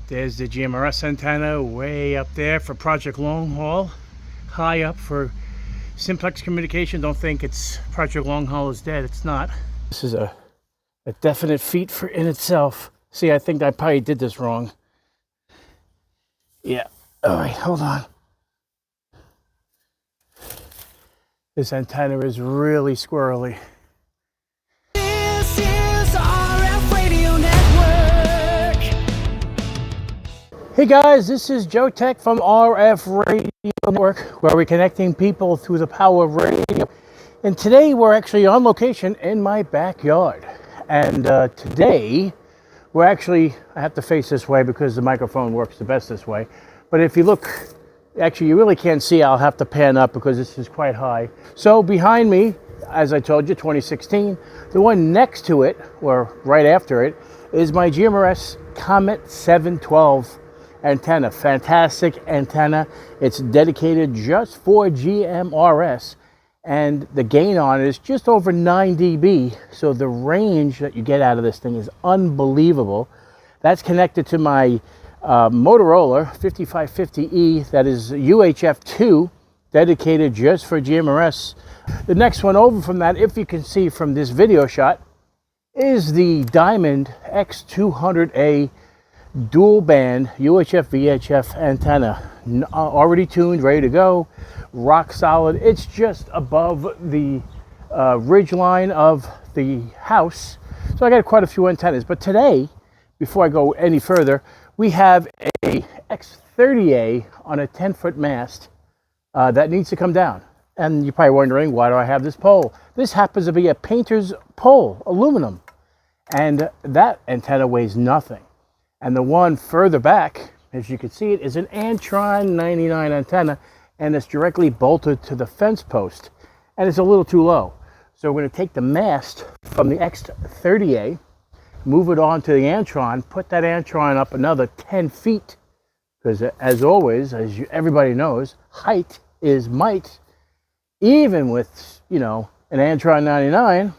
There's the GMRS antenna way up there for Project Long Haul, high up for Simplex Communication. Don't think it's Project Long Haul is dead. It's not. This is a definite feat for in itself. See, I think I probably did this wrong. Yeah. All right, hold on. This antenna is really squirrely. This is RF Radio Network. Hey guys, this is Joe Tech from RF Radio Network, where we're connecting people through the power of radio. And today we're actually on location in my backyard. And today we're actually, I have to face this way because the microphone works the best this way. But if you look, actually you really can't see, I'll have to pan up because this is quite high. So behind me, as I told you, 2016, the one next to it, or right after it, is my GMRS Comet 712 antenna. Fantastic antenna. It's dedicated just for GMRS, and the gain on it is just over 9 dB. So the range that you get out of this thing is unbelievable. That's connected to my Motorola 5550E, that is UHF 2, dedicated just for GMRS. The next one over from that, if you can see from this video shot, is the Diamond X200A dual band UHF VHF antenna, already tuned, ready to go, rock solid. It's just above the ridge line of the house, so I got quite a few antennas. But today, before I go any further, we have a X30A on a 10-foot mast that needs to come down. And you're probably wondering, why do I have this pole? This happens to be a painter's pole, aluminum, and that antenna weighs nothing. And the one further back, as you can see it, is an Antron 99 antenna, and it's directly bolted to the fence post, and it's a little too low. So we're going to take the mast from the X30A, move it on to the Antron, put that Antron up another 10 feet, because as always, as everybody knows, height is might, even with, you know, an Antron 99.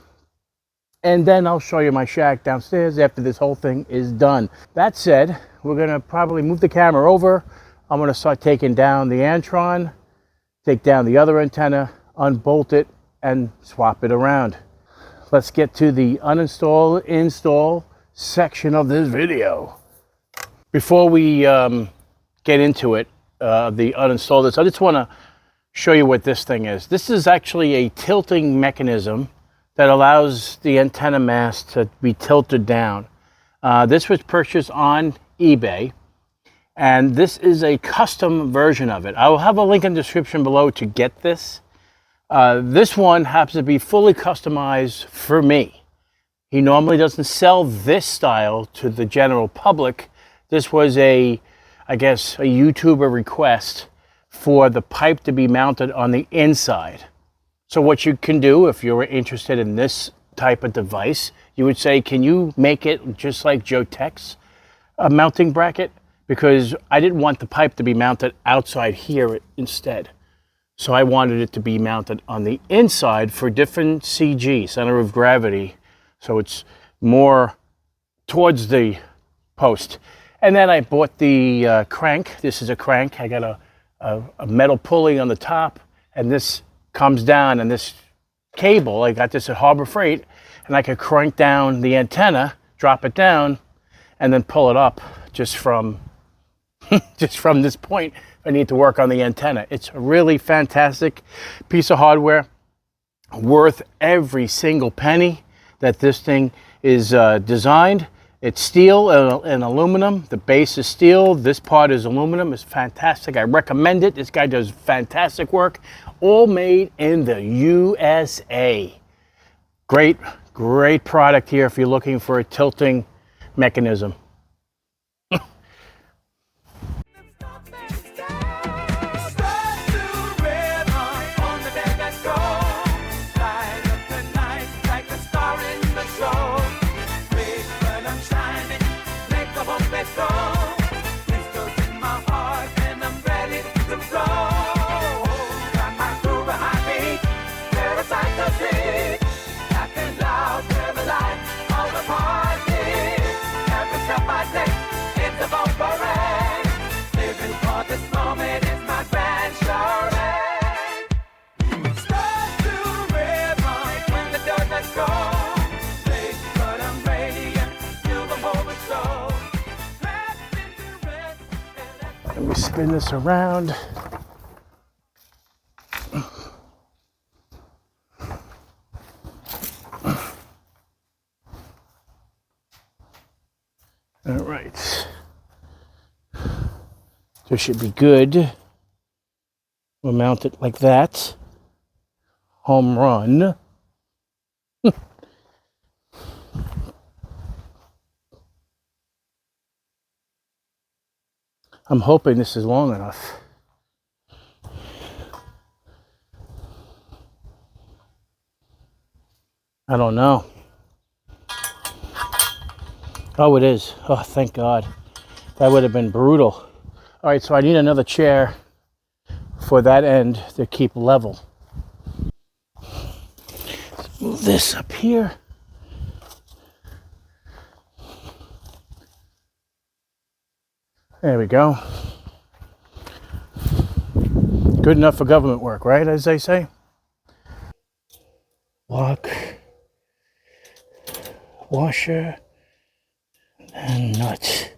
And then I'll show you my shack downstairs after this whole thing is done. That said, we're gonna probably move the camera over. I'm gonna start taking down the Antron, take down the other antenna, unbolt it, and swap it around. Let's get to the uninstall, install section of this video. Before we get into it, the uninstall this, I just wanna show you what this thing is. This is actually a tilting mechanism that allows the antenna mast to be tilted down. This was purchased on eBay, and this is a custom version of it. I will have a link in the description below to get this. This one happens to be fully customized for me. He normally doesn't sell this style to the general public. This was I guess, a YouTuber request for the pipe to be mounted on the inside. So what you can do, if you're interested in this type of device, you would say, can you make it just like Joe Tech's mounting bracket? Because I didn't want the pipe to be mounted outside here instead. So I wanted it to be mounted on the inside for different CG, center of gravity. So it's more towards the post. And then I bought the crank. This is a crank. I got a metal pulley on the top, and this comes down, and this cable, I got this at Harbor Freight, and I could crank down the antenna, drop it down, and then pull it up just from this point. I need to work on the antenna. It's a really fantastic piece of hardware, worth every single penny that this thing is designed. It's steel and aluminum. The base is steel. This part is aluminum. It's fantastic. I recommend it. This guy does fantastic work. All made in the USA. Great, great product here if you're looking for a tilting mechanism. Laughing loud, live a life, all the party. Every step Let me spin this around. All right. This should be good. We'll mount it like that. Home run. I'm hoping this is long enough. I don't know. Oh, it is. Oh, thank God. That would have been brutal. All right, so I need another chair for that end to keep level. Let's move this up here. There we go. Good enough for government work, right, as they say? Lock, washer, and nut.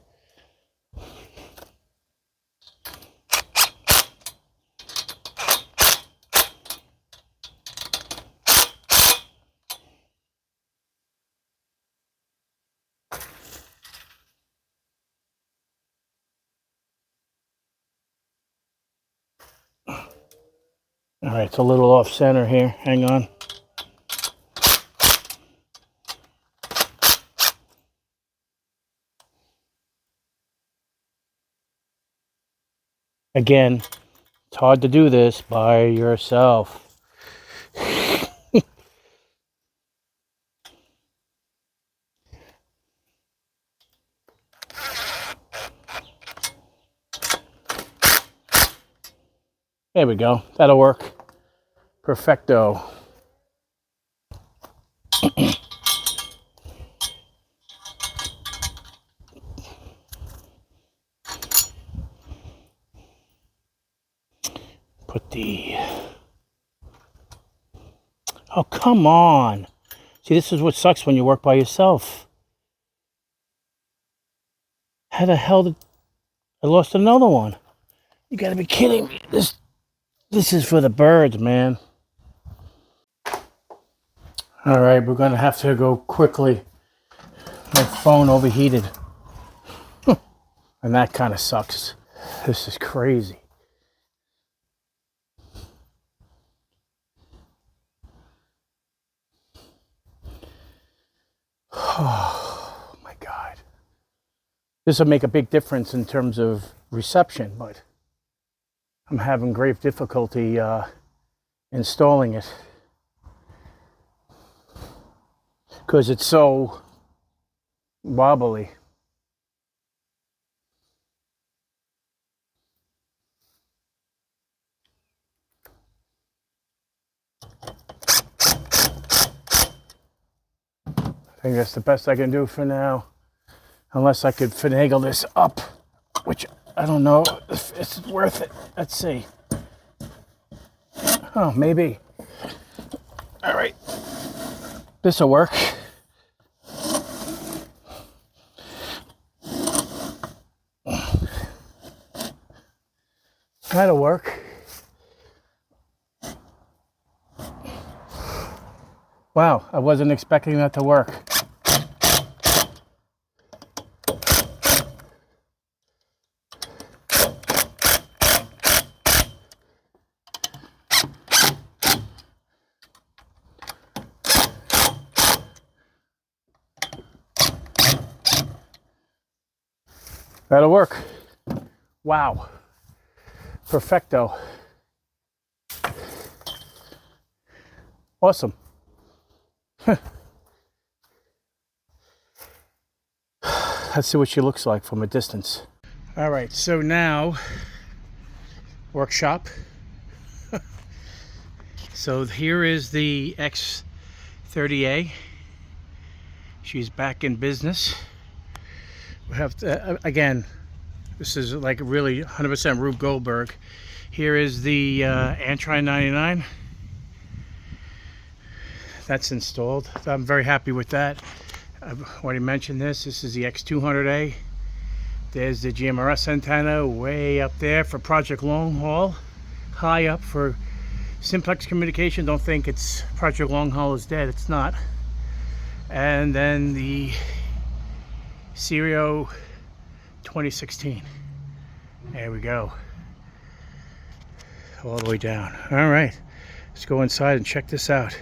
All right, it's a little off center here. Hang on. Again, it's hard to do this by yourself. There we go. That'll work. Perfecto. Put the... Oh, come on. See, this is what sucks when you work by yourself. How the hell did... I lost another one. You gotta be kidding me. This is for the birds, man. All right, we're gonna have to go quickly. My phone overheated. And that kind of sucks. This is crazy. Oh my God. This will make a big difference in terms of reception, but I'm having great difficulty installing it because it's so wobbly. I think that's the best I can do for now, unless I could finagle this up, which I don't know if it's worth it. Let's see. Oh, maybe. All right. This'll work. That'll work. Wow, I wasn't expecting that to work. That'll work. Wow. Perfecto. Awesome. Let's see what she looks like from a distance. All right, so now, workshop. So here is the X30A. She's back in business. We have to, again, this is like really 100% Rube Goldberg. Here is the Antron 99. That's installed. I'm very happy with that. I've already mentioned this. This is the X200A. There's the GMRS antenna way up there for Project Long Haul. High up for Simplex Communication. Don't think it's Project Long Haul is dead. It's not. And then the Serio 2016. There we go. All the way down. All right. Let's go inside and check this out.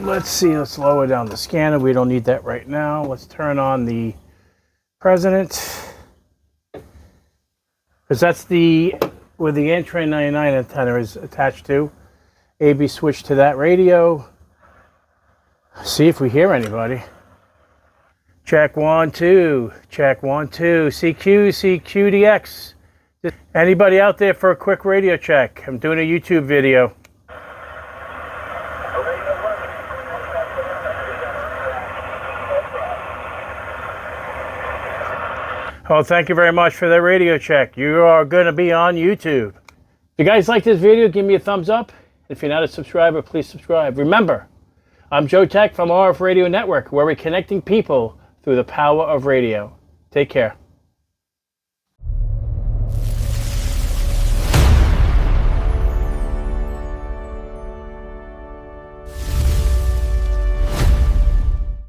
Let's see. Let's lower down the scanner. We don't need that right now. Let's turn on the President. Because that's the where the Antron 99 antenna is attached to. AB switch to that radio. See if we hear anybody. Check 1 2. Check 1 2. CQ CQDX. Anybody out there for a quick radio check? I'm doing a YouTube video. Oh, thank you very much for that radio check. You are going to be on YouTube. If you guys like this video, give me a thumbs up. If you're not a subscriber, please subscribe. Remember, I'm Joe Tech from RF Radio Network, where we're connecting people through the power of radio. Take care.